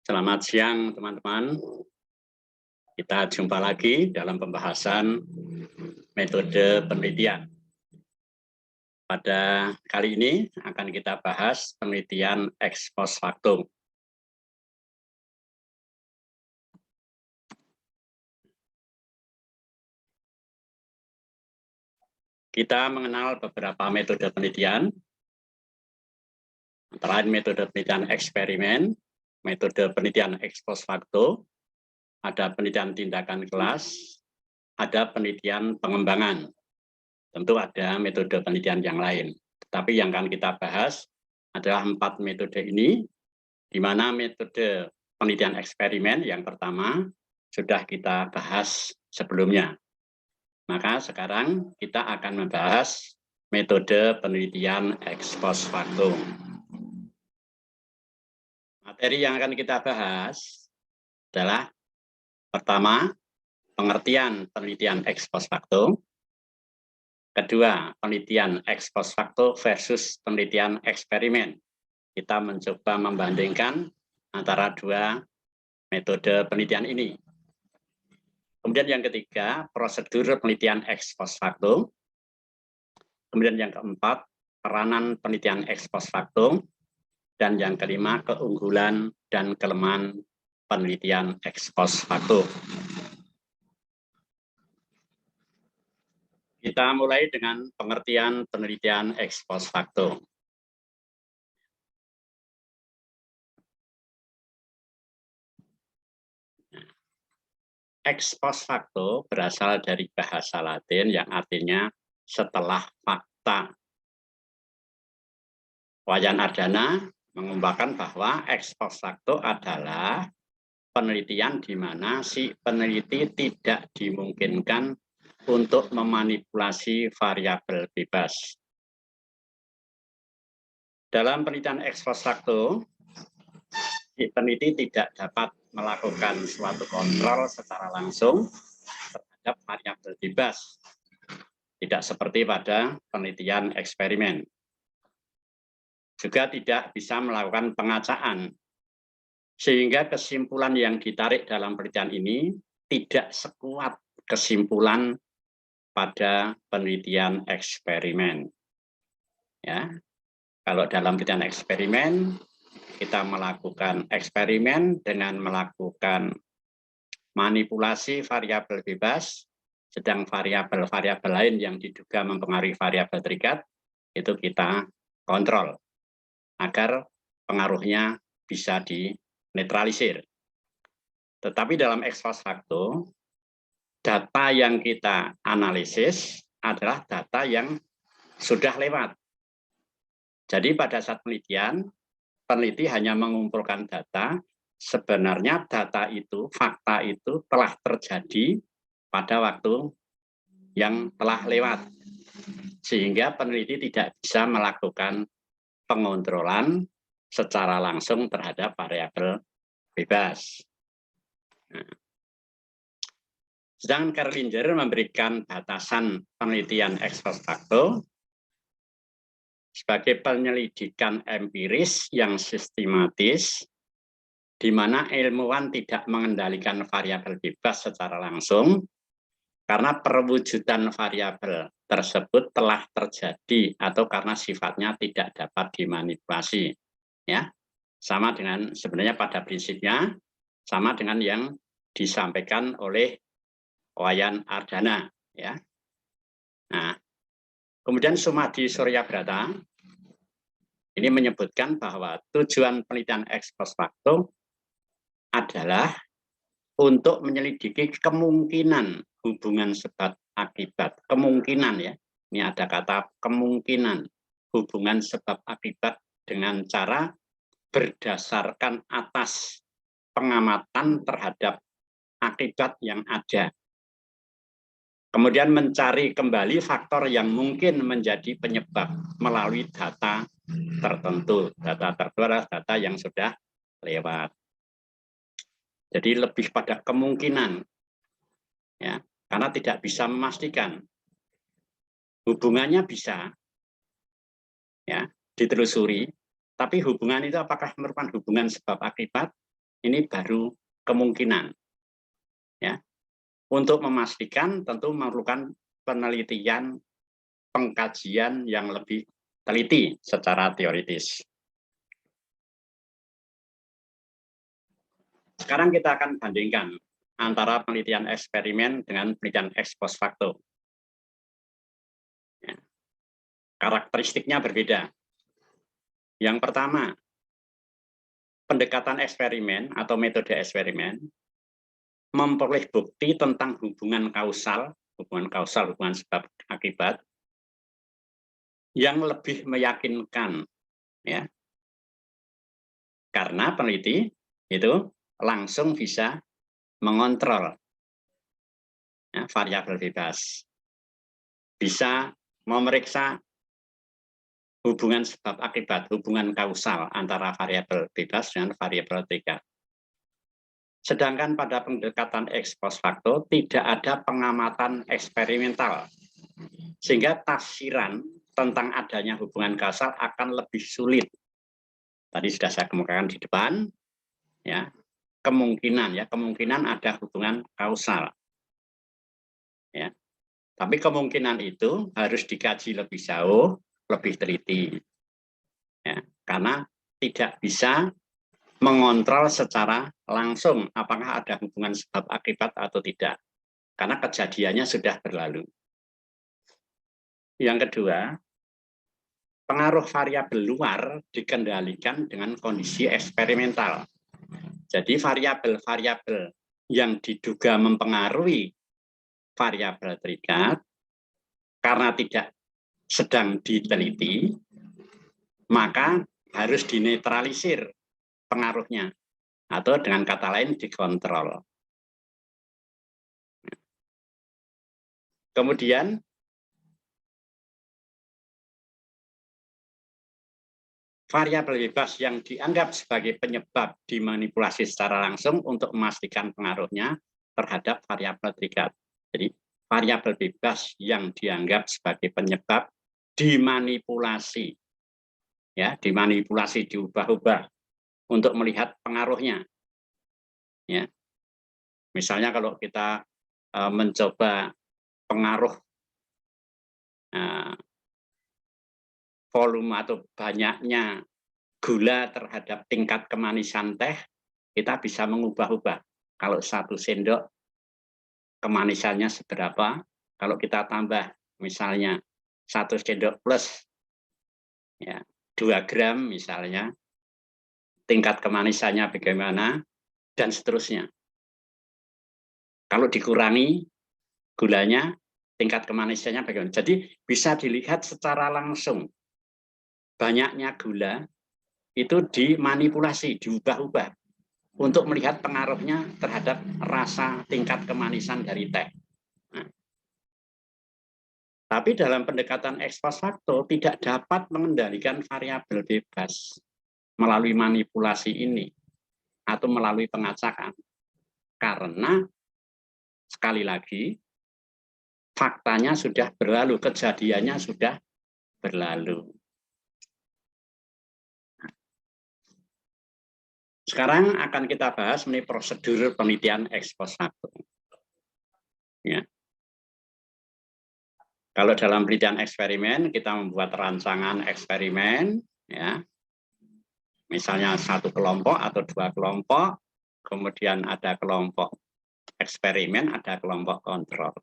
Selamat siang teman-teman. Kita jumpa lagi dalam pembahasan metode penelitian. Pada kali ini akan kita bahas penelitian ex post factum. Kita mengenal beberapa metode penelitian, antara lain metode penelitian eksperimen, metode penelitian ex post factum, ada penelitian tindakan kelas, ada penelitian pengembangan. Tentu ada metode penelitian yang lain. Tetapi yang akan kita bahas adalah 4 metode ini, di mana metode penelitian eksperimen yang pertama sudah kita bahas sebelumnya. Maka sekarang kita akan membahas metode penelitian ex post factum. Materi yang akan kita bahas adalah pertama, pengertian penelitian ex post factum. Kedua, penelitian ex post factum versus penelitian eksperimen. Kita mencoba membandingkan antara dua metode penelitian ini. Kemudian yang ketiga, prosedur penelitian ex post factum. Kemudian yang keempat, peranan penelitian ex post factum. Dan yang kelima, keunggulan dan kelemahan penelitian ex post factum. Kita mulai dengan pengertian penelitian ex post factum. Ex post factum berasal dari bahasa Latin yang artinya setelah fakta. Wayan Ardana mengungkapkan bahwa ex post factum adalah penelitian di mana si peneliti tidak dimungkinkan untuk memanipulasi variabel bebas. Dalam penelitian ex post factum, si peneliti tidak dapat melakukan suatu kontrol secara langsung terhadap variabel bebas, tidak seperti pada penelitian eksperimen. Juga tidak bisa melakukan pengacaan, sehingga kesimpulan yang ditarik dalam penelitian ini tidak sekuat kesimpulan pada penelitian eksperimen. Ya, kalau dalam penelitian eksperimen kita melakukan eksperimen dengan melakukan manipulasi variabel bebas, sedang variabel-variabel lain yang diduga mempengaruhi variabel terikat itu kita kontrol agar pengaruhnya bisa dinetralisir. Tetapi dalam ex post factum, data yang kita analisis adalah data yang sudah lewat. Jadi pada saat penelitian, peneliti hanya mengumpulkan data, sebenarnya data itu, fakta itu telah terjadi pada waktu yang telah lewat. Sehingga peneliti tidak bisa melakukan pengontrolan secara langsung terhadap variabel bebas. Sedangkan Kerlinger memberikan batasan penelitian ex post factum sebagai penyelidikan empiris yang sistematis, di mana ilmuwan tidak mengendalikan variabel bebas secara langsung, karena perwujudan variabel tersebut telah terjadi atau karena sifatnya tidak dapat dimanipulasi. Ya, sama dengan sebenarnya pada prinsipnya sama dengan yang disampaikan oleh Wayan Ardana. Ya, nah, kemudian Sumadi Suryabrata ini menyebutkan bahwa tujuan penelitian ex post factum adalah untuk menyelidiki kemungkinan hubungan sebab akibat. Kemungkinan ya, ini ada kata kemungkinan hubungan sebab akibat dengan cara berdasarkan atas pengamatan terhadap akibat yang ada. Kemudian mencari kembali faktor yang mungkin menjadi penyebab melalui data tertentu. Data tertentu adalah data yang sudah lewat. Jadi lebih pada kemungkinan, ya, karena tidak bisa memastikan. Hubungannya bisa, ya, ditelusuri, tapi hubungan itu apakah merupakan hubungan sebab akibat? Ini baru kemungkinan. Ya. Untuk memastikan tentu memerlukan penelitian, pengkajian yang lebih teliti secara teoritis. Sekarang kita akan bandingkan antara penelitian eksperimen dengan penelitian ex post facto. Ya. Karakteristiknya berbeda. Yang pertama, pendekatan eksperimen atau metode eksperimen memperoleh bukti tentang hubungan kausal, hubungan sebab akibat yang lebih meyakinkan, ya, karena peneliti itu langsung bisa mengontrol, ya, variabel bebas, bisa memeriksa hubungan sebab akibat, hubungan kausal antara variabel bebas dengan variabel terikat. Sedangkan pada pendekatan ex post facto tidak ada pengamatan eksperimental, sehingga tafsiran tentang adanya hubungan kausal akan lebih sulit. Tadi sudah saya kemukakan di depan, ya, kemungkinan ada hubungan kausal, ya. Tapi kemungkinan itu harus dikaji lebih jauh, lebih teliti, ya, karena tidak bisa mengontrol secara langsung apakah ada hubungan sebab akibat atau tidak, karena kejadiannya sudah berlalu. Yang kedua, pengaruh variabel luar dikendalikan dengan kondisi eksperimental. Jadi variabel-variabel yang diduga mempengaruhi variabel terikat karena tidak sedang diteliti, maka harus dinetralisir pengaruhnya, atau dengan kata lain dikontrol. Kemudian variabel bebas yang dianggap sebagai penyebab dimanipulasi secara langsung untuk memastikan pengaruhnya terhadap variabel terikat. Jadi variabel bebas yang dianggap sebagai penyebab dimanipulasi, ya, dimanipulasi, diubah-ubah untuk melihat pengaruhnya. Ya. Misalnya kalau kita mencoba pengaruh volume atau banyaknya gula terhadap tingkat kemanisan teh, kita bisa mengubah-ubah. Kalau 1 sendok kemanisannya seberapa, kalau kita tambah misalnya 1 sendok plus, ya, 2 gram misalnya, tingkat kemanisannya bagaimana, dan seterusnya. Kalau dikurangi gulanya, tingkat kemanisannya bagaimana. Jadi bisa dilihat secara langsung. Banyaknya gula itu dimanipulasi, diubah-ubah untuk melihat pengaruhnya terhadap rasa tingkat kemanisan dari teh. Nah, tapi dalam pendekatan ex post facto tidak dapat mengendalikan variabel bebas melalui manipulasi ini atau melalui pengacakan. Karena sekali lagi faktanya sudah berlalu, kejadiannya sudah berlalu. Sekarang akan kita bahas mengenai prosedur penelitian ex post facto. Ya. Kalau dalam penelitian eksperimen, kita membuat rancangan eksperimen, ya, misalnya 1 kelompok atau 2 kelompok, kemudian ada kelompok eksperimen, ada kelompok kontrol.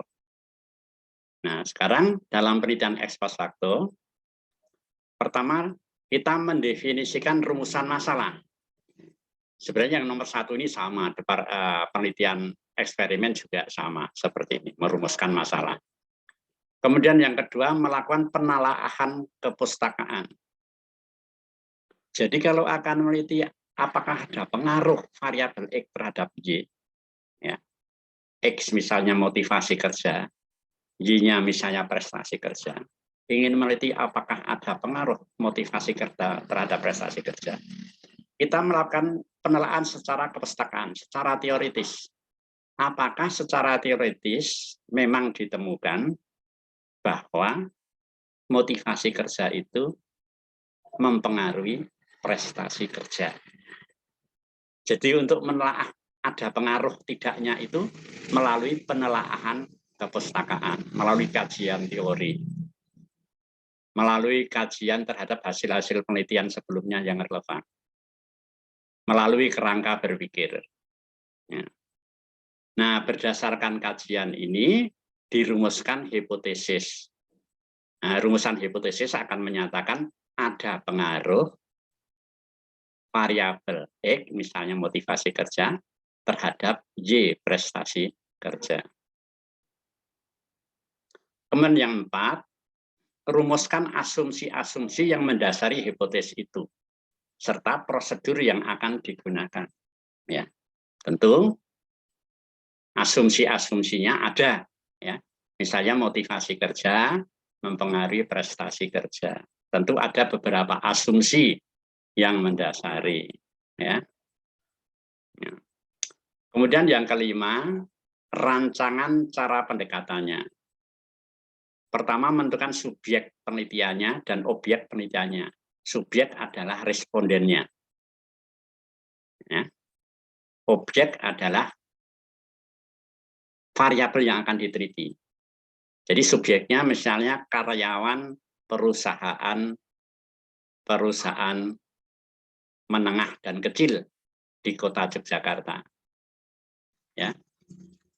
Nah, sekarang dalam penelitian ex post facto, pertama kita mendefinisikan rumusan masalah. Sebenarnya yang nomor 1 ini sama, penelitian eksperimen juga sama seperti ini, merumuskan masalah. Kemudian yang kedua, melakukan penelaahan kepustakaan. Jadi kalau akan meneliti apakah ada pengaruh variabel X terhadap Y, ya, X misalnya motivasi kerja, Y-nya misalnya prestasi kerja, ingin meneliti apakah ada pengaruh motivasi kerja terhadap prestasi kerja, kita melakukan penelaahan secara kepustakaan, secara teoritis. Apakah secara teoritis memang ditemukan bahwa motivasi kerja itu mempengaruhi prestasi kerja. Jadi untuk menelaah ada pengaruh tidaknya itu melalui penelaahan kepustakaan, melalui kajian teori, melalui kajian terhadap hasil-hasil penelitian sebelumnya yang relevan, melalui kerangka berpikir. Ya. Nah, berdasarkan kajian ini dirumuskan hipotesis. Nah, rumusan hipotesis akan menyatakan ada pengaruh variabel X, misalnya motivasi kerja, terhadap Y, prestasi kerja. Kemudian yang 4, rumuskan asumsi-asumsi yang mendasari hipotesis itu, serta prosedur yang akan digunakan. Ya, tentu asumsi-asumsinya ada, ya. Misalnya motivasi kerja mempengaruhi prestasi kerja. Tentu ada beberapa asumsi yang mendasari, ya. Kemudian yang kelima, rancangan cara pendekatannya. Pertama, menentukan subjek penelitiannya dan objek penelitiannya. Subjek adalah respondennya. Ya. Objek adalah variabel yang akan diteliti. Jadi subjeknya misalnya karyawan perusahaan menengah dan kecil di kota Yogyakarta. Ya.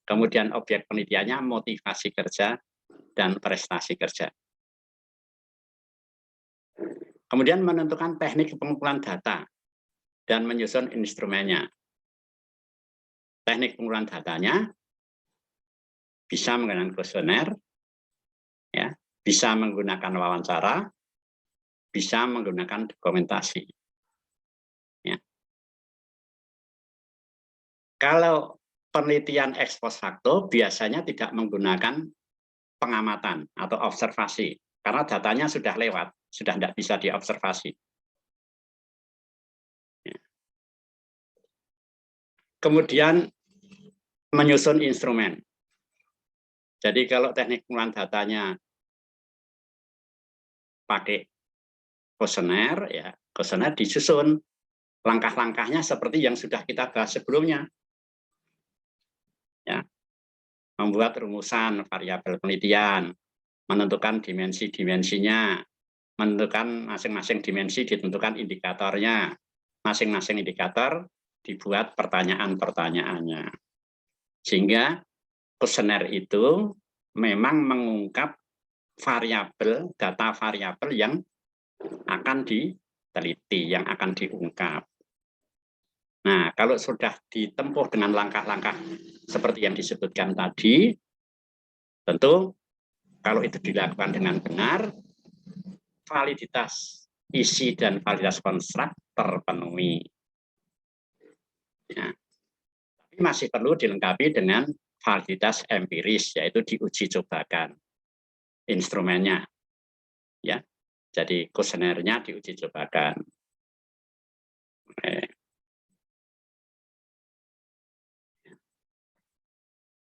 Kemudian objek penelitiannya motivasi kerja dan prestasi kerja. Kemudian menentukan teknik pengumpulan data dan menyusun instrumennya. Teknik pengumpulan datanya bisa menggunakan kuesioner, ya, bisa menggunakan wawancara, bisa menggunakan dokumentasi. Ya. Kalau penelitian ex post facto biasanya tidak menggunakan pengamatan atau observasi, karena datanya sudah lewat, sudah tidak bisa diobservasi. Ya. Kemudian menyusun instrumen. Jadi kalau teknik pengumpulan datanya pakai kuesioner, ya kuesioner disusun langkah-langkahnya seperti yang sudah kita bahas sebelumnya. Ya, membuat rumusan variabel penelitian, menentukan dimensi-dimensinya, menentukan masing-masing dimensi, ditentukan indikatornya, masing-masing indikator dibuat pertanyaan-pertanyaannya. Sehingga kuesioner itu memang mengungkap variabel, data variabel yang akan diteliti, yang akan diungkap. Nah, kalau sudah ditempuh dengan langkah-langkah seperti yang disebutkan tadi, tentu kalau itu dilakukan dengan benar, validitas isi dan validitas konstruk terpenuhi. Ya. Tapi masih perlu dilengkapi dengan validitas empiris, yaitu diuji cobakan instrumennya. Ya, jadi kuesionernya diuji cobakan.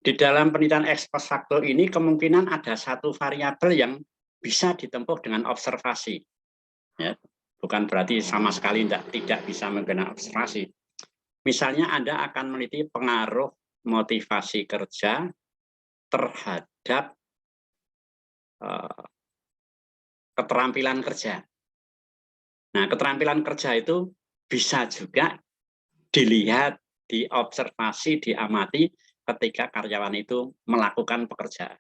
Di dalam penelitian ex post facto ini kemungkinan ada satu variabel yang bisa ditempuh dengan observasi. Ya, bukan berarti sama sekali tidak bisa menggunakan observasi. Misalnya Anda akan meneliti pengaruh motivasi kerja terhadap keterampilan kerja. Nah, keterampilan kerja itu bisa juga dilihat, diobservasi, diamati ketika karyawan itu melakukan pekerjaan.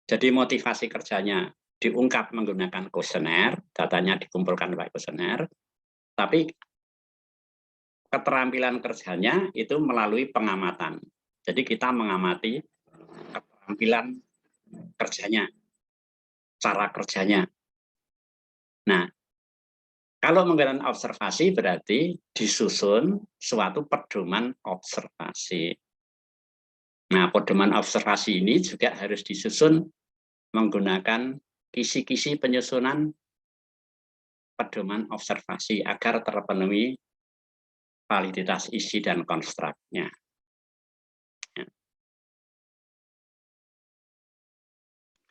Jadi motivasi kerjanya diungkap menggunakan kuesioner, datanya dikumpulkan oleh kuesioner, tapi keterampilan kerjanya itu melalui pengamatan. Jadi kita mengamati keterampilan kerjanya, cara kerjanya. Nah, kalau menggunakan observasi berarti disusun suatu pedoman observasi. Nah, pedoman observasi ini juga harus disusun menggunakan kisi-kisi penyusunan pedoman observasi agar terpenuhi validitas isi dan konstruknya. Ya.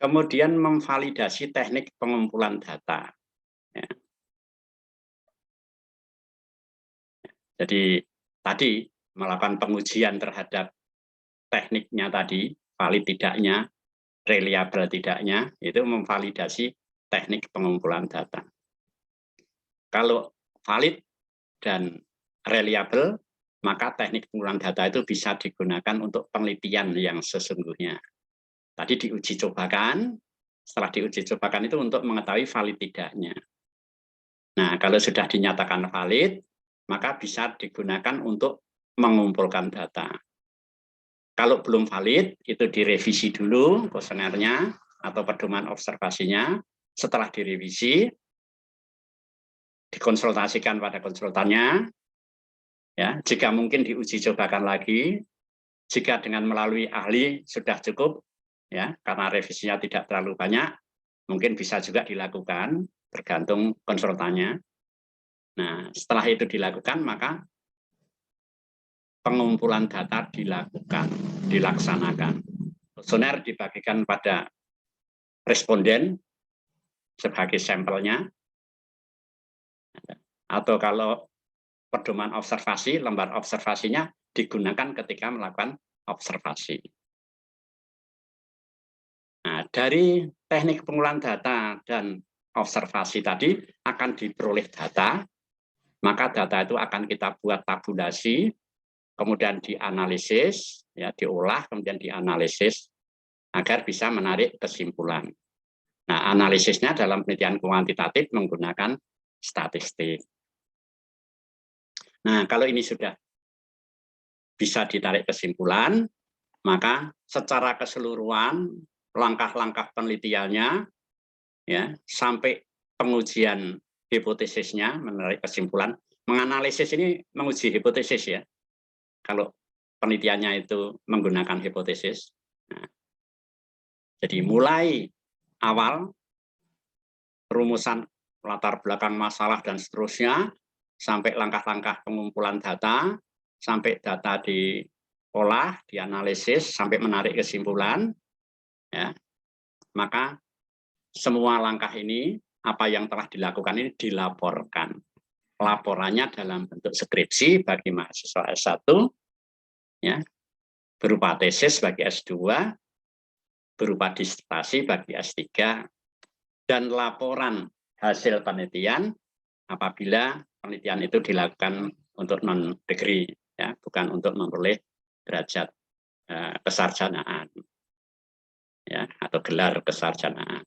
Kemudian memvalidasi teknik pengumpulan data. Ya. Jadi tadi melakukan pengujian terhadap tekniknya tadi, valid tidaknya, reliable tidaknya, itu memvalidasi teknik pengumpulan data. Kalau valid dan reliable, maka teknik pengumpulan data itu bisa digunakan untuk penelitian yang sesungguhnya. Tadi diuji cobakan, setelah diuji cobakan itu untuk mengetahui valid tidaknya. Nah, kalau sudah dinyatakan valid, maka bisa digunakan untuk mengumpulkan data. Kalau belum valid, itu direvisi dulu kuesionernya atau pedoman observasinya. Setelah direvisi, dikonsultasikan pada konsultannya. Ya, jika mungkin diuji cobakan lagi, jika dengan melalui ahli sudah cukup, ya, karena revisinya tidak terlalu banyak, mungkin bisa juga dilakukan, tergantung konsultannya. Nah, setelah itu dilakukan, maka pengumpulan data dilaksanakan. Kuesioner dibagikan pada responden sebagai sampelnya, atau kalau pedoman observasi, lembar observasinya digunakan ketika melakukan observasi. Nah, dari teknik pengumpulan data dan observasi tadi akan diperoleh data, maka data itu akan kita buat tabulasi, kemudian dianalisis, ya, diolah, kemudian dianalisis agar bisa menarik kesimpulan. Nah, analisisnya dalam penelitian kuantitatif menggunakan statistik. Nah, kalau ini sudah bisa ditarik kesimpulan, maka secara keseluruhan langkah-langkah penelitiannya, ya, sampai pengujian hipotesisnya, menarik kesimpulan, menganalisis ini menguji hipotesis, ya. Kalau penelitiannya itu menggunakan hipotesis. Nah, jadi mulai awal rumusan latar belakang masalah dan seterusnya, sampai langkah-langkah pengumpulan data, sampai data diolah, dianalisis, sampai menarik kesimpulan, ya, maka semua langkah ini, apa yang telah dilakukan ini dilaporkan. Laporannya dalam bentuk skripsi bagi mahasiswa S1, ya, berupa tesis bagi S2, berupa disertasi bagi S3, dan laporan hasil penelitian apabila penelitian itu dilakukan untuk non-degree, ya, bukan untuk memperoleh derajat kesarjanaan, ya, atau gelar kesarjanaan.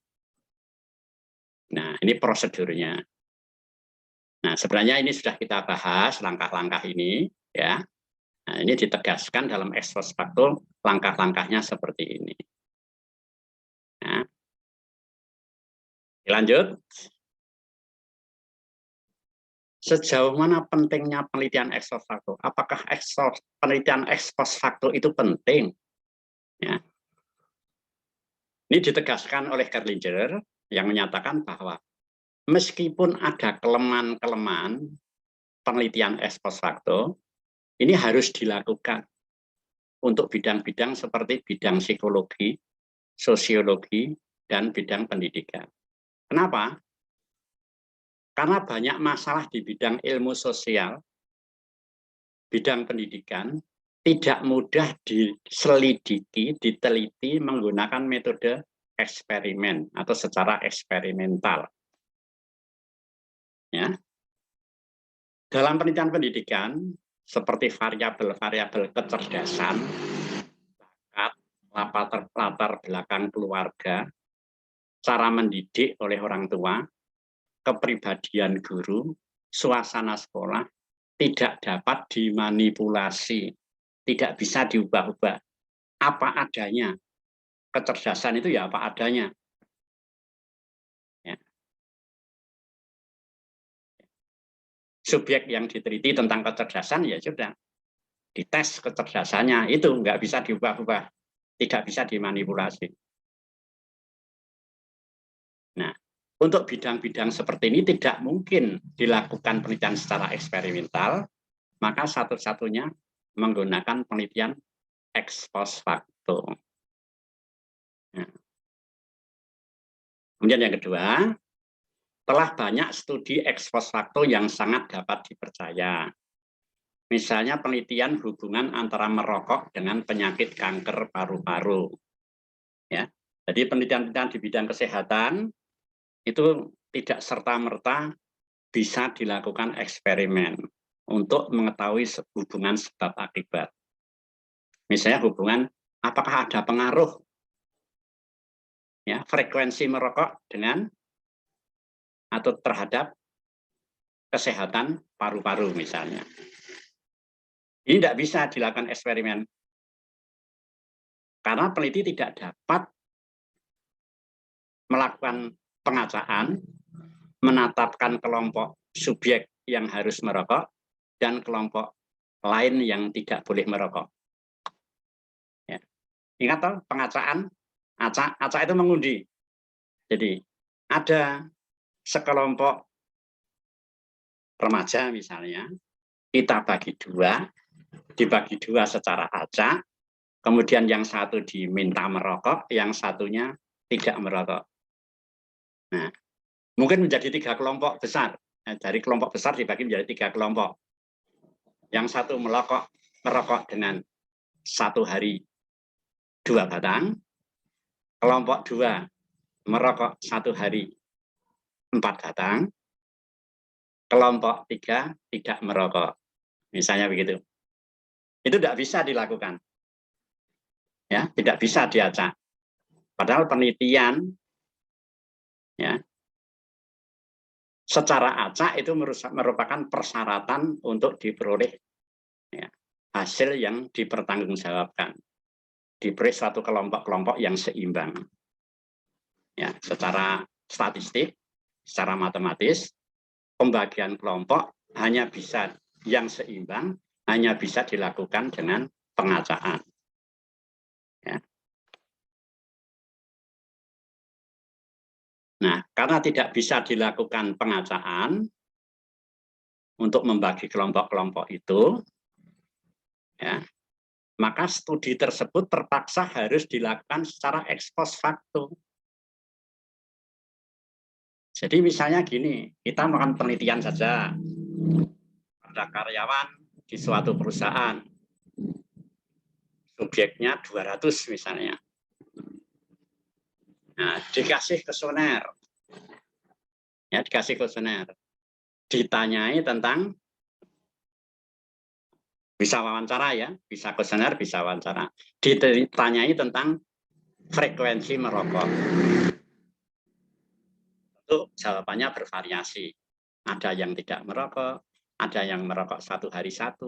Nah, ini prosedurnya. Nah, sebenarnya ini sudah kita bahas langkah-langkah ini, ya. Nah, ini ditegaskan dalam ex post facto langkah-langkahnya seperti ini. Nah, lanjut. Sejauh mana pentingnya penelitian ex post facto? Apakah penelitian ex post facto itu penting? Ya. Ini ditegaskan oleh Gerlinger yang menyatakan bahwa meskipun ada kelemahan-kelemahan penelitian ex post facto, ini harus dilakukan untuk bidang-bidang seperti bidang psikologi, sosiologi, dan bidang pendidikan. Kenapa? Karena banyak masalah di bidang ilmu sosial, bidang pendidikan, tidak mudah diselidiki, diteliti menggunakan metode eksperimen atau secara eksperimental. Ya. Dalam penelitian pendidikan, seperti variabel-variabel kecerdasan, bakat, latar belakang keluarga, cara mendidik oleh orang tua, kepribadian guru, suasana sekolah, tidak dapat dimanipulasi, tidak bisa diubah-ubah. Apa adanya. Kecerdasan itu ya apa adanya. Ya. Subjek yang diteliti tentang kecerdasan ya sudah. Dites kecerdasannya, itu nggak bisa diubah-ubah. Tidak bisa dimanipulasi. Nah, untuk bidang-bidang seperti ini tidak mungkin dilakukan penelitian secara eksperimental, maka satu-satunya menggunakan penelitian ex post facto. Nah. Kemudian yang kedua, telah banyak studi ex post facto yang sangat dapat dipercaya. Misalnya penelitian hubungan antara merokok dengan penyakit kanker paru-paru. Ya, jadi penelitian-penelitian di bidang kesehatan itu tidak serta-merta bisa dilakukan eksperimen untuk mengetahui hubungan sebab akibat. Misalnya hubungan apakah ada pengaruh ya frekuensi merokok dengan atau terhadap kesehatan paru-paru misalnya. Ini tidak bisa dilakukan eksperimen karena peneliti tidak dapat melakukan pengacaan, menetapkan kelompok subjek yang harus merokok dan kelompok lain yang tidak boleh merokok. Ya. Ingat toh, pengacaan, acak itu mengundi. Jadi ada sekelompok remaja misalnya, kita bagi dua, dibagi dua secara acak, kemudian yang satu diminta merokok, yang satunya tidak merokok. Nah, mungkin menjadi 3 kelompok besar. Nah, dari kelompok besar dibagi menjadi 3 kelompok. Yang satu merokok dengan 1 hari 2 batang, kelompok 2 merokok 1 hari 4 batang, kelompok 3 tidak merokok. Misalnya begitu. Itu tidak bisa dilakukan. Ya, tidak bisa diacak. Padahal penelitian ya secara acak itu merupakan persyaratan untuk diperoleh ya, hasil yang dipertanggungjawabkan, diberi suatu kelompok-kelompok yang seimbang. Ya, secara statistik, secara matematis, pembagian kelompok hanya bisa yang seimbang, hanya bisa dilakukan dengan pengacaan. Ya. Nah, karena tidak bisa dilakukan pengacaan untuk membagi kelompok-kelompok itu, ya, maka studi tersebut terpaksa harus dilakukan secara ex post facto. Jadi misalnya gini, kita melakukan penelitian saja pada karyawan di suatu perusahaan, subjeknya 200 misalnya. Nah, dikasih kuesioner, ya dikasih kuesioner, ditanyai tentang, bisa wawancara ya, bisa kuesioner, bisa wawancara, ditanyai tentang frekuensi merokok. Itu jawabannya bervariasi. Ada yang tidak merokok, ada yang merokok 1 hari 1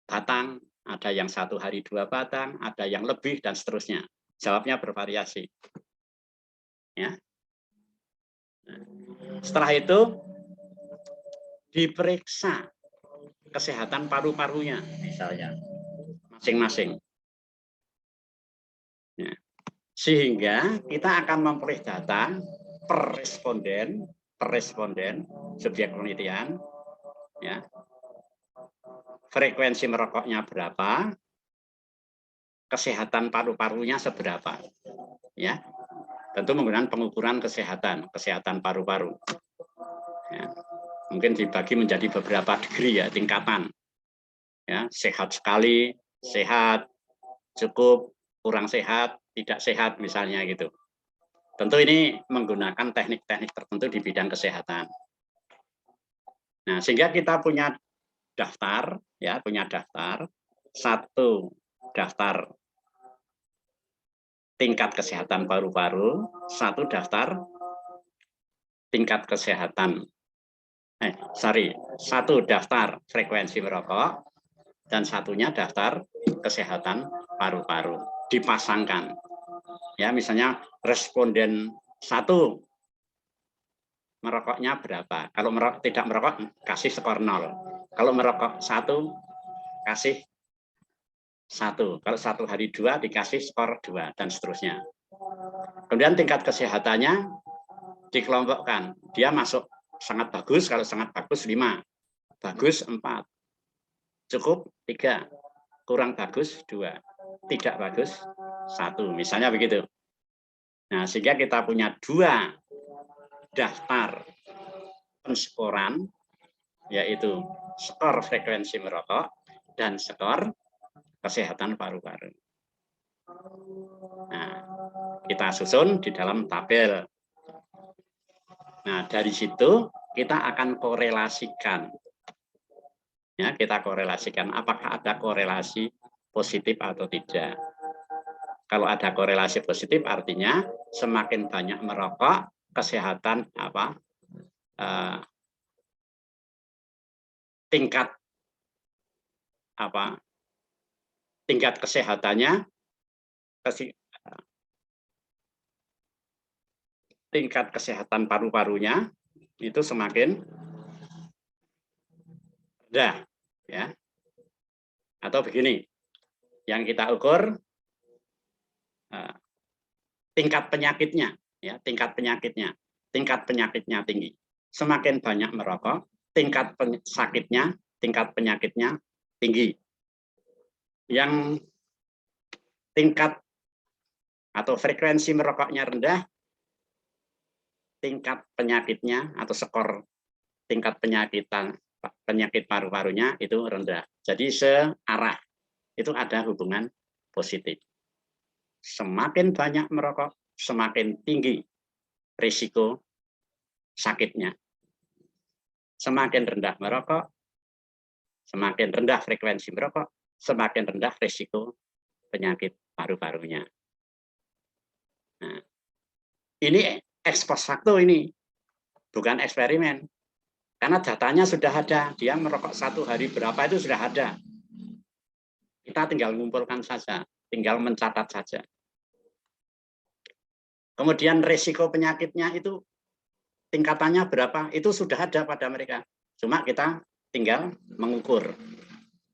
batang, ada yang 1 hari 2 batang, ada yang lebih dan seterusnya. Jawabnya bervariasi. Ya. Setelah itu diperiksa kesehatan paru-parunya misalnya masing-masing. Ya. Sehingga kita akan memperoleh data per responden subjek penelitian, ya, frekuensi merokoknya berapa, kesehatan paru-parunya seberapa, ya, tentu menggunakan pengukuran kesehatan paru-paru. Ya. Mungkin dibagi menjadi beberapa degree ya, tingkatan, ya, sehat sekali, sehat, cukup, kurang sehat, tidak sehat misalnya gitu. Tentu ini menggunakan teknik-teknik tertentu di bidang kesehatan. Nah, sehingga kita punya daftar, ya, punya daftar, satu daftar tingkat kesehatan paru-paru, satu daftar tingkat kesehatan, satu daftar frekuensi merokok, dan satunya daftar kesehatan paru-paru. Dipasangkan, ya, misalnya responden 1 merokoknya berapa? Kalau tidak merokok kasih skor 0. Kalau merokok 1 kasih 1. Kalau 1 hari 2 dikasih skor 2 dan seterusnya. Kemudian tingkat kesehatannya dikelompokkan. Dia masuk sangat bagus, kalau sangat bagus 5, bagus 4, cukup 3, kurang bagus 2, tidak bagus 1. Misalnya begitu. Nah, sehingga kita punya 2 daftar penskoran, yaitu skor frekuensi merokok dan skor kesehatan paru-paru. Nah, kita susun di dalam tabel. Nah, dari situ kita akan korelasikan. Ya, kita korelasikan apakah ada korelasi positif atau tidak. Kalau ada korelasi positif artinya semakin banyak merokok, kesehatan tingkat kesehatannya, tingkat kesehatan paru-parunya itu semakin rendah, ya. Atau begini, yang kita ukur tingkat penyakitnya, ya, tingkat penyakitnya tinggi. Semakin banyak merokok, tingkat penyakitnya tinggi. Yang tingkat atau frekuensi merokoknya rendah, tingkat penyakitnya atau skor tingkat penyakit paru-parunya itu rendah. Jadi searah, itu ada hubungan positif. Semakin banyak merokok, semakin tinggi risiko sakitnya. Semakin rendah merokok, semakin rendah frekuensi merokok, semakin rendah risiko penyakit paru-parunya. Nah, ini ex post facto ini, bukan eksperimen. Karena datanya sudah ada, dia merokok 1 hari berapa itu sudah ada. Kita tinggal mengumpulkan saja, tinggal mencatat saja. Kemudian risiko penyakitnya itu tingkatannya berapa, itu sudah ada pada mereka. Cuma kita tinggal mengukur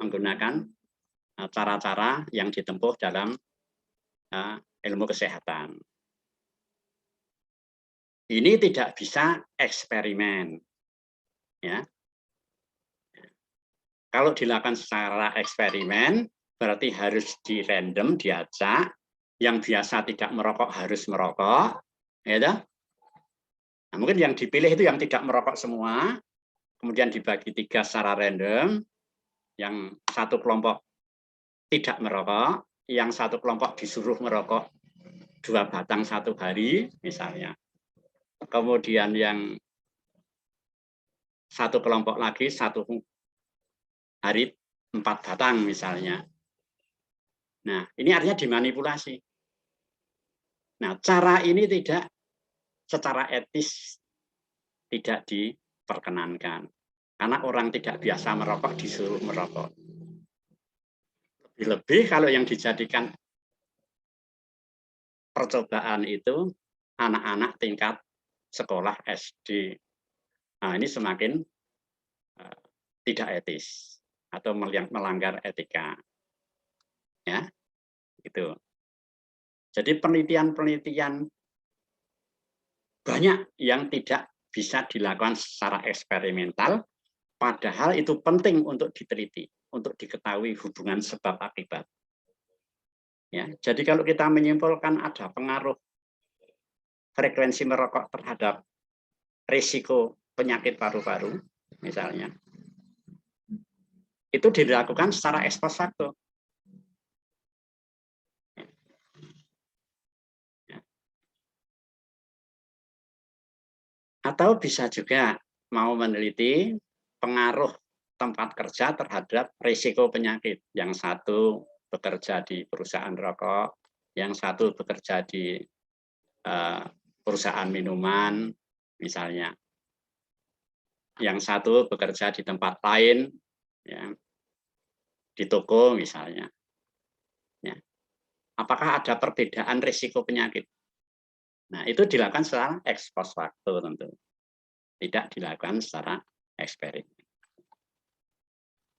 menggunakan cara-cara yang ditempuh dalam ilmu kesehatan. Ini tidak bisa eksperimen. Ya. Kalau dilakukan secara eksperimen, berarti harus di random, diacak. Yang biasa tidak merokok harus merokok. Ya, nah, mungkin yang dipilih itu yang tidak merokok semua, kemudian dibagi 3 secara random. Yang satu kelompok tidak merokok, yang satu kelompok disuruh merokok 2 batang 1 hari, misalnya. Kemudian yang satu kelompok lagi 1 hari 4 batang misalnya. Nah, ini artinya dimanipulasi. Nah, cara ini tidak secara etis tidak diperkenankan. Karena orang tidak biasa merokok disuruh merokok. Lebih-lebih kalau yang dijadikan percobaan itu anak-anak tingkat sekolah SD. Nah, ini semakin tidak etis atau melanggar etika. Ya, gitu. Jadi penelitian-penelitian banyak yang tidak bisa dilakukan secara eksperimental, padahal itu penting untuk diteliti, untuk diketahui hubungan sebab akibat. Ya, jadi kalau kita menyimpulkan ada pengaruh frekuensi merokok terhadap risiko penyakit paru-paru, misalnya, itu dilakukan secara ex post facto. Atau bisa juga mau meneliti pengaruh tempat kerja terhadap risiko penyakit. Yang satu bekerja di perusahaan rokok, yang satu bekerja di perusahaan minuman, misalnya. Yang satu bekerja di tempat lain, ya, di toko misalnya. Ya. Apakah ada perbedaan risiko penyakit? Nah, itu dilakukan secara ex post facto tentu. Tidak dilakukan secara eksperimen.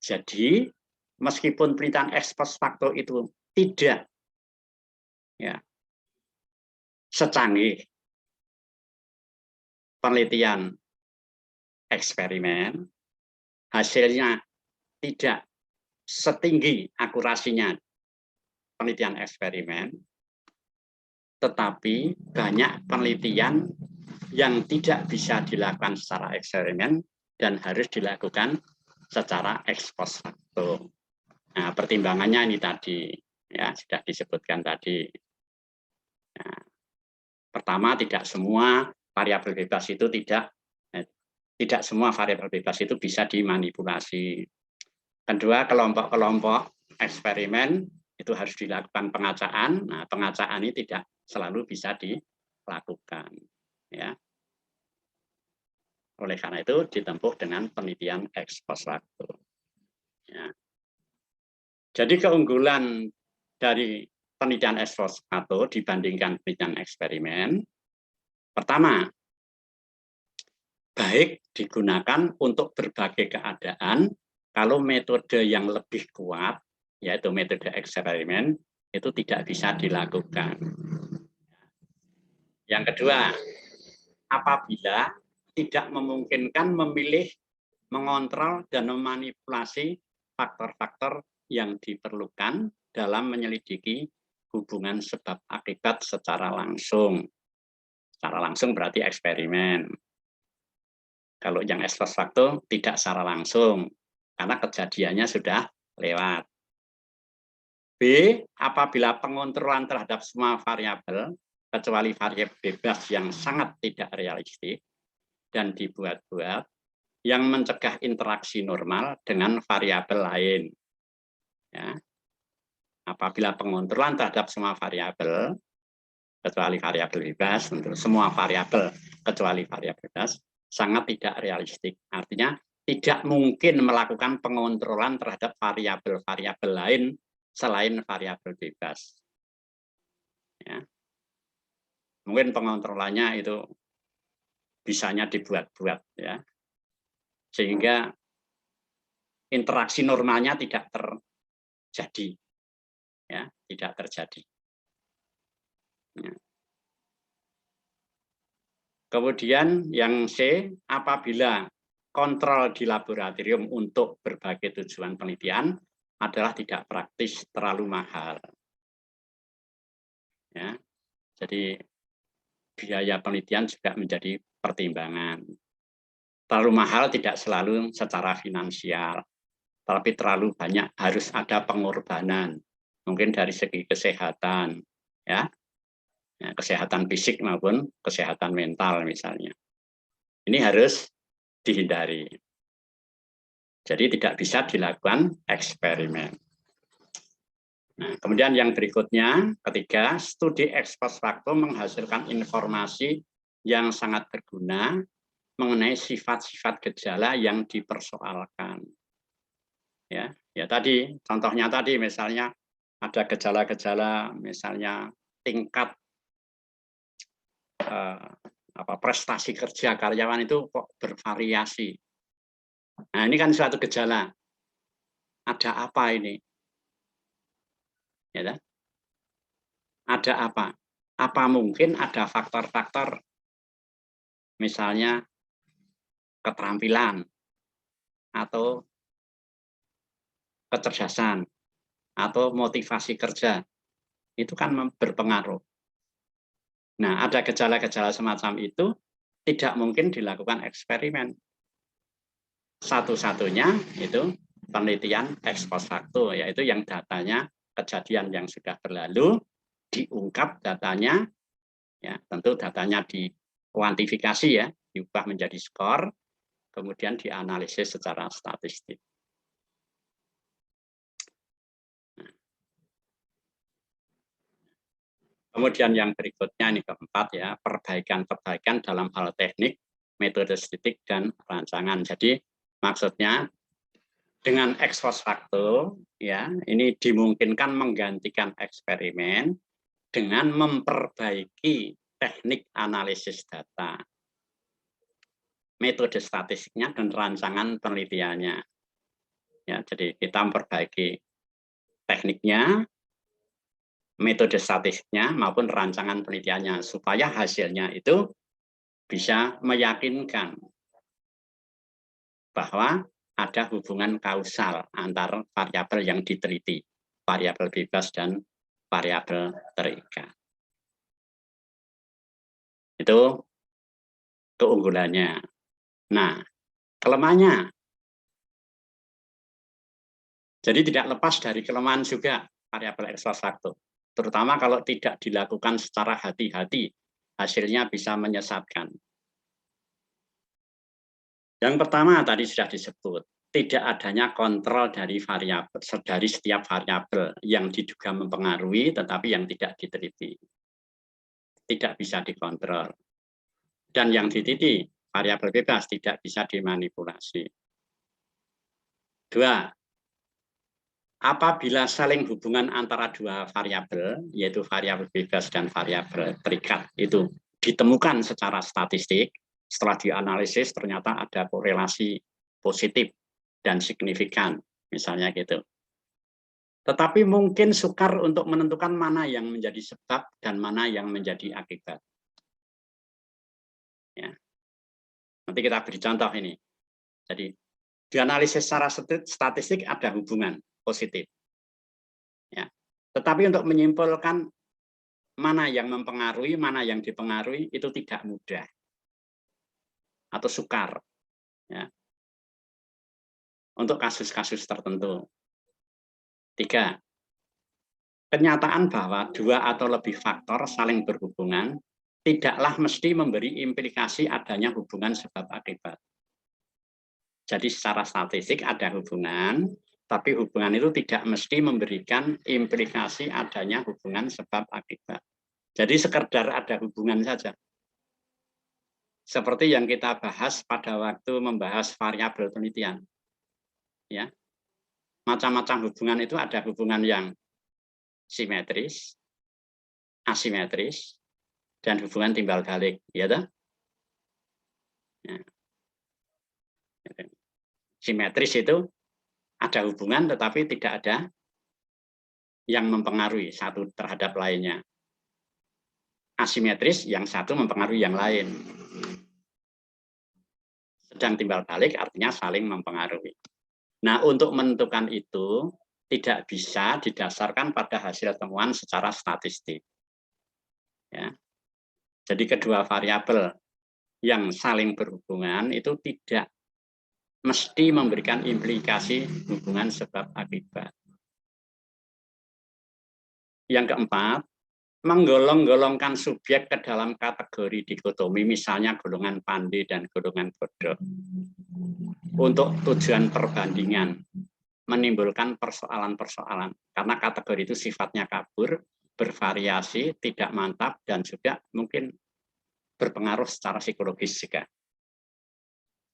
Jadi, meskipun penelitian ex post facto itu tidak ya secanggih penelitian eksperimen, hasilnya tidak setinggi akurasinya penelitian eksperimen, tetapi banyak penelitian yang tidak bisa dilakukan secara eksperimen dan harus dilakukan secara ex post facto. Nah, pertimbangannya ini tadi, ya sudah disebutkan tadi. Nah, pertama, tidak semua variabel bebas itu tidak semua variabel bebas itu bisa dimanipulasi. Kedua, kelompok-kelompok eksperimen itu harus dilakukan pengacaan. Nah, pengacaan ini tidak selalu bisa dilakukan. Ya. Oleh karena itu ditempuh dengan penelitian ex post facto. Ya. Jadi keunggulan dari penelitian ex post facto dibandingkan penelitian eksperimen, pertama, baik digunakan untuk berbagai keadaan. Kalau metode yang lebih kuat, yaitu metode eksperimen, itu tidak bisa dilakukan. Yang kedua, apabila tidak memungkinkan memilih, mengontrol, dan memanipulasi faktor-faktor yang diperlukan dalam menyelidiki hubungan sebab akibat secara langsung. Secara langsung berarti eksperimen. Kalau yang ex post facto tidak secara langsung, karena kejadiannya sudah lewat. B, apabila pengontrolan terhadap semua variabel, kecuali variabel bebas yang sangat tidak realistik dan dibuat-buat, yang mencegah interaksi normal dengan variabel lain. Ya. Apabila pengontrolan terhadap semua variabel, kecuali variabel bebas, untuk semua variabel kecuali variabel bebas, sangat tidak realistik. Artinya tidak mungkin melakukan pengontrolan terhadap variabel-variabel lain selain variabel bebas. Ya. Mungkin pengontrolannya itu bisanya dibuat-buat, ya, sehingga interaksi normalnya tidak terjadi, ya, tidak terjadi. Ya. Kemudian yang C, apabila kontrol di laboratorium untuk berbagai tujuan penelitian adalah tidak praktis, terlalu mahal. Ya, jadi biaya penelitian juga menjadi pertimbangan. Terlalu mahal tidak selalu secara finansial, tapi terlalu banyak harus ada pengorbanan, mungkin dari segi kesehatan, ya, kesehatan fisik maupun kesehatan mental misalnya. Ini harus dihindari. Jadi tidak bisa dilakukan eksperimen. Nah, kemudian yang berikutnya, ketiga, studi ex post facto menghasilkan informasi yang sangat berguna mengenai sifat-sifat gejala yang dipersoalkan. Ya, tadi contohnya tadi misalnya ada gejala-gejala misalnya tingkat prestasi kerja karyawan itu kok bervariasi. Nah, ini kan suatu gejala. Ada apa ini? Ya, ada apa? Apa mungkin ada faktor-faktor misalnya keterampilan atau kecerdasan atau motivasi kerja, itu kan berpengaruh. Nah, ada gejala-gejala semacam itu tidak mungkin dilakukan eksperimen. Satu-satunya itu penelitian ex post facto, yaitu yang datanya kejadian yang sudah berlalu diungkap datanya, ya tentu datanya dikuantifikasi, ya diubah menjadi skor, kemudian dianalisis secara statistik. Kemudian yang berikutnya ini keempat, ya, perbaikan-perbaikan dalam hal teknik, metode statistik dan rancangan. Jadi maksudnya dengan ex post facto, ya, ini dimungkinkan menggantikan eksperimen dengan memperbaiki teknik analisis data, metode statistiknya dan rancangan penelitiannya. Ya, jadi kita memperbaiki tekniknya, metode statistiknya maupun rancangan penelitiannya supaya hasilnya itu bisa meyakinkan bahwa ada hubungan kausal antar variabel yang diteliti, variabel bebas dan variabel terikat. Itu keunggulannya. Nah, kelemahannya, Jadi tidak lepas dari kelemahan juga variabel ex post facto. Terutama kalau tidak dilakukan secara hati-hati, hasilnya bisa menyesatkan. Yang pertama tadi sudah disebut, tidak adanya kontrol dari variabel, dari setiap variabel yang diduga mempengaruhi tetapi yang tidak diteliti. Tidak bisa dikontrol. Dan yang diteliti, variabel bebas tidak bisa dimanipulasi. Dua, apabila saling hubungan antara dua variabel, yaitu variabel bebas dan variabel terikat, itu ditemukan secara statistik, setelah dianalisis ternyata ada korelasi positif dan signifikan, misalnya gitu. Tetapi mungkin sukar untuk menentukan mana yang menjadi sebab dan mana yang menjadi akibat. Ya. Nanti kita beri contoh ini. Jadi, dianalisis secara statistik ada hubungan positif. Ya. Tetapi untuk menyimpulkan mana yang mempengaruhi, mana yang dipengaruhi, itu tidak mudah. Atau sukar. Ya. Untuk kasus-kasus tertentu. 3. Kenyataan bahwa dua atau lebih faktor saling berhubungan tidaklah mesti memberi implikasi adanya hubungan sebab akibat. Jadi secara statistik ada hubungan, tapi hubungan itu tidak mesti memberikan implikasi adanya hubungan sebab akibat. Jadi sekedar ada hubungan saja. Seperti yang kita bahas pada waktu membahas variabel penelitian. Ya. Macam-macam hubungan itu ada hubungan yang simetris, asimetris, dan hubungan timbal balik, ya toh? Ya. Simetris itu ada hubungan tetapi tidak ada yang mempengaruhi satu terhadap lainnya. Asimetris yang satu mempengaruhi yang lain. Sedang timbal balik artinya saling mempengaruhi. Nah, untuk menentukan itu tidak bisa didasarkan pada hasil temuan secara statistik. Ya. Jadi kedua variabel yang saling berhubungan itu tidak mesti memberikan implikasi hubungan sebab akibat. Yang keempat, menggolong-golongkan subjek ke dalam kategori dikotomi, misalnya golongan pandai dan golongan bodoh. Untuk tujuan perbandingan, menimbulkan persoalan-persoalan. Karena kategori itu sifatnya kabur, bervariasi, tidak mantap, dan juga mungkin berpengaruh secara psikologis juga.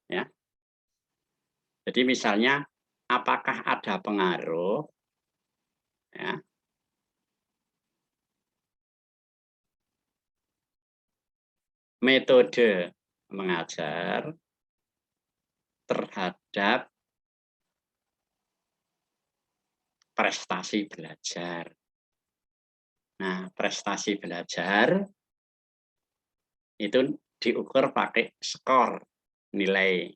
Ya. Jadi misalnya, apakah ada pengaruh ya, metode mengajar terhadap prestasi belajar. Nah, prestasi belajar itu diukur pakai skor, nilai.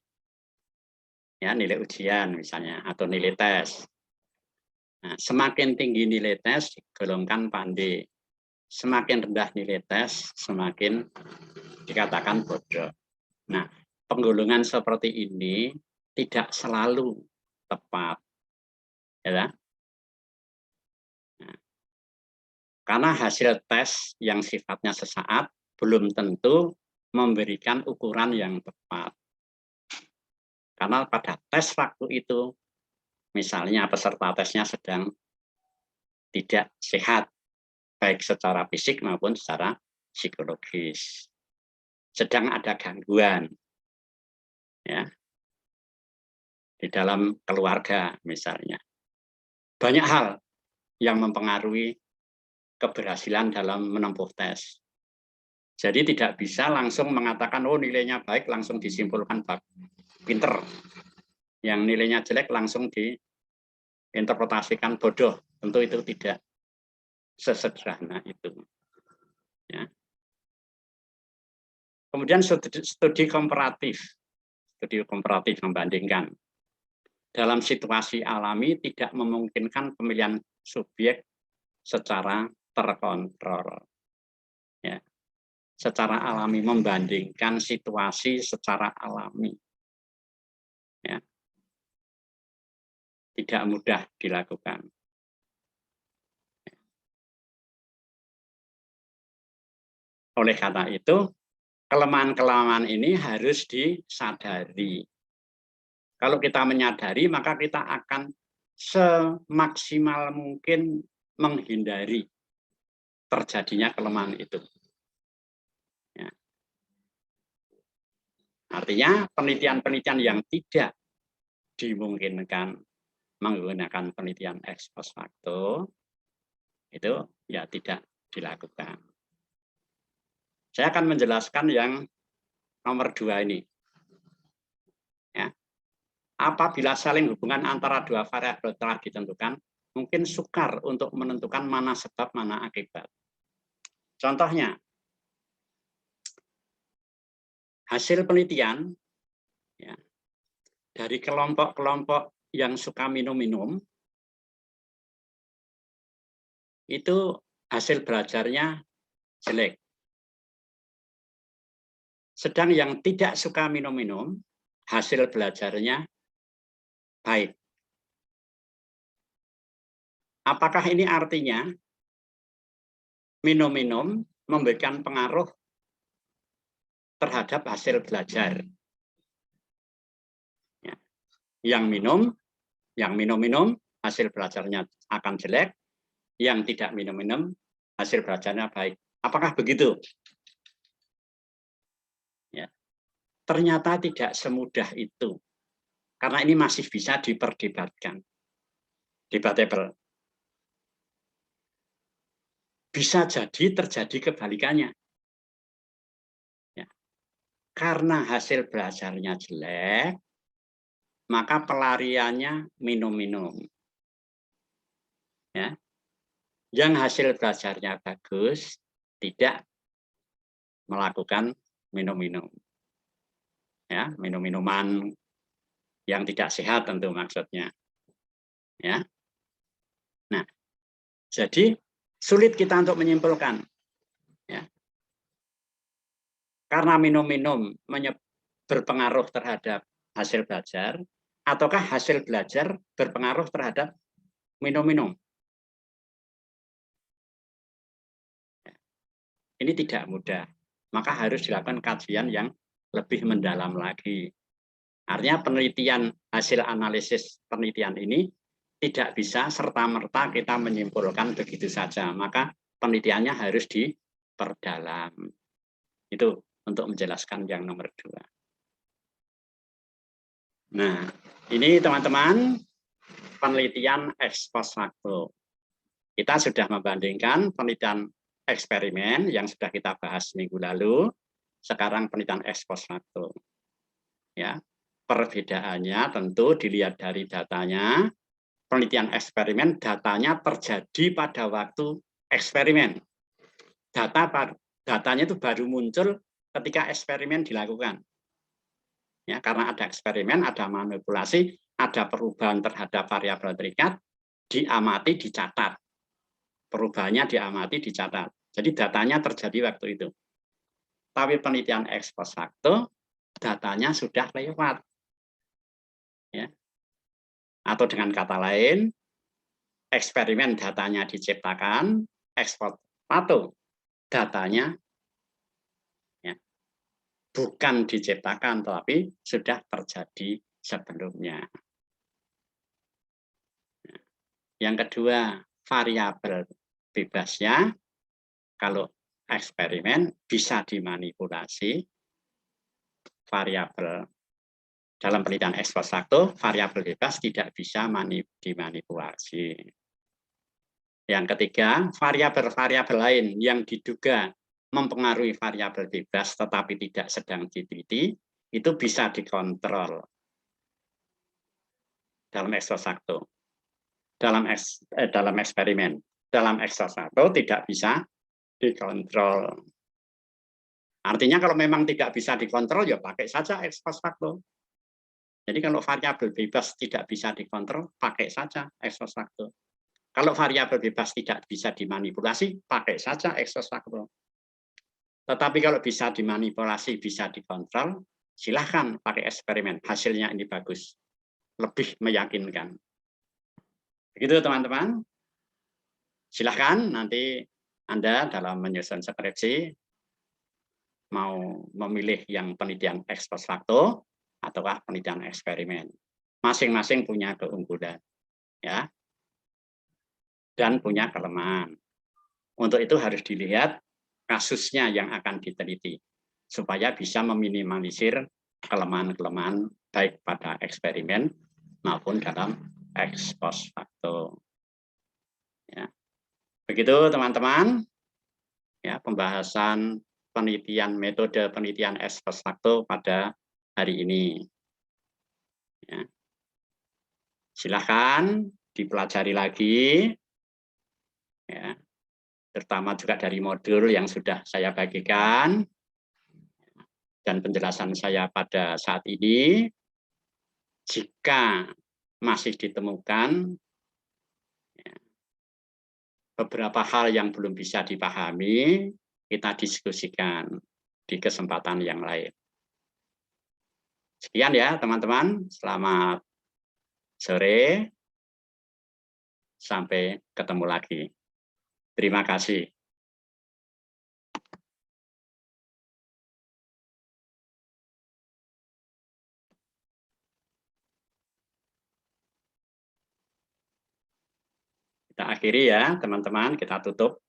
Ya, nilai ujian misalnya atau nilai tes. Nah, semakin tinggi nilai tes digolongkan pandai. Semakin rendah nilai tes, semakin dikatakan bodoh. Nah, penggolongan seperti ini tidak selalu tepat. Ya. Nah, karena hasil tes yang sifatnya sesaat belum tentu memberikan ukuran yang tepat. Karena pada tes waktu itu, misalnya peserta tesnya sedang tidak sehat, baik secara fisik maupun secara psikologis. Sedang ada gangguan, ya, di dalam keluarga misalnya. Banyak hal yang mempengaruhi keberhasilan dalam menempuh tes. Jadi tidak bisa langsung mengatakan, oh nilainya baik, langsung disimpulkan pinter. Yang nilainya jelek langsung diinterpretasikan bodoh. Tentu itu tidak sesederhana itu. Ya. Kemudian studi komparatif membandingkan. Dalam situasi alami tidak memungkinkan pemilihan subjek secara terkontrol. Ya. Secara alami, membandingkan situasi secara alami. Ya. tidak mudah dilakukan. Oleh karena itu, kelemahan-kelemahan ini harus disadari. Kalau kita menyadari, maka kita akan semaksimal mungkin menghindari terjadinya kelemahan itu. Ya. Artinya penelitian-penelitian yang tidak dimungkinkan menggunakan penelitian ex post facto itu ya tidak dilakukan. Saya akan menjelaskan yang nomor 2 ini. Ya. Apabila saling hubungan antara dua variabel telah ditentukan, mungkin sukar untuk menentukan mana sebab, mana akibat. Contohnya, hasil penelitian ya, dari kelompok-kelompok yang suka minum-minum, itu hasil belajarnya jelek. Sedang yang tidak suka minum-minum, hasil belajarnya baik. Apakah ini artinya minum-minum memberikan pengaruh terhadap hasil belajar? Ya. Yang minum-minum, hasil belajarnya akan jelek. Yang tidak minum-minum, hasil belajarnya baik. Apakah begitu? Ya. Ternyata tidak semudah itu. Karena ini masih bisa diperdebatkan. Debatable. Bisa jadi terjadi kebalikannya. Ya. Karena hasil belajarnya jelek, maka pelariannya minum-minum. Ya. Yang hasil belajarnya bagus, tidak melakukan minum-minum. Ya, minum-minuman yang tidak sehat tentu maksudnya. Ya. Nah, jadi sulit kita untuk menyimpulkan. Ya. Karena minum-minum berpengaruh terhadap hasil belajar, ataukah hasil belajar berpengaruh terhadap minum-minum? Ini tidak mudah. Maka harus dilakukan kajian yang lebih mendalam lagi. Artinya penelitian, hasil analisis penelitian ini tidak bisa serta-merta kita menyimpulkan begitu saja. Maka penelitiannya harus diperdalam. Itu untuk menjelaskan yang nomor 2. Nah, ini teman-teman penelitian ex post facto. Kita sudah membandingkan penelitian eksperimen yang sudah kita bahas minggu lalu. Sekarang penelitian ex post facto. Ya. Perbedaannya tentu dilihat dari datanya. Penelitian eksperimen, datanya terjadi pada waktu eksperimen. Datanya itu baru muncul ketika eksperimen dilakukan. Ya, karena ada eksperimen, ada manipulasi, ada perubahan terhadap variabel terikat, diamati, dicatat. Perubahannya diamati, dicatat. Jadi datanya terjadi waktu itu. Tapi penelitian ex post facto, datanya sudah lewat. Ya. Atau dengan kata lain, eksperimen datanya diciptakan, ex post facto datanya ya, bukan diciptakan, tapi sudah terjadi sebelumnya. Yang kedua, variabel bebasnya, kalau eksperimen bisa dimanipulasi, variabel dalam penelitian ex post facto, variabel bebas tidak bisa dimanipulasi. Yang ketiga, variabel-variabel lain yang diduga mempengaruhi variabel bebas tetapi tidak sedang diteliti, itu bisa dikontrol dalam ex post facto. Dalam eksperimen. Dalam ex post facto tidak bisa dikontrol. Artinya kalau memang tidak bisa dikontrol, ya pakai saja ex post facto. Jadi kalau variabel bebas tidak bisa dikontrol, pakai saja ex post facto. Kalau variabel bebas tidak bisa dimanipulasi, pakai saja ex post facto. Tetapi kalau bisa dimanipulasi, bisa dikontrol, silahkan pakai eksperimen. Hasilnya ini bagus. Lebih meyakinkan. Begitu teman-teman. Silahkan nanti Anda dalam menyusun skripsi mau memilih yang penelitian ex post facto ataukah penelitian eksperimen. Masing-masing punya keunggulan, ya, dan punya kelemahan. Untuk itu harus dilihat kasusnya yang akan diteliti supaya bisa meminimalisir kelemahan-kelemahan baik pada eksperimen maupun dalam ex post facto. Ya. Begitu teman-teman, ya, pembahasan penelitian metode penelitian ex post facto pada hari ini. Ya. Silakan dipelajari lagi, ya, terutama juga dari modul yang sudah saya bagikan dan penjelasan saya pada saat ini. Jika masih ditemukan beberapa hal yang belum bisa dipahami, kita diskusikan di kesempatan yang lain. Sekian ya teman-teman, selamat sore, sampai ketemu lagi. Terima kasih. Kita akhiri ya teman-teman, kita tutup.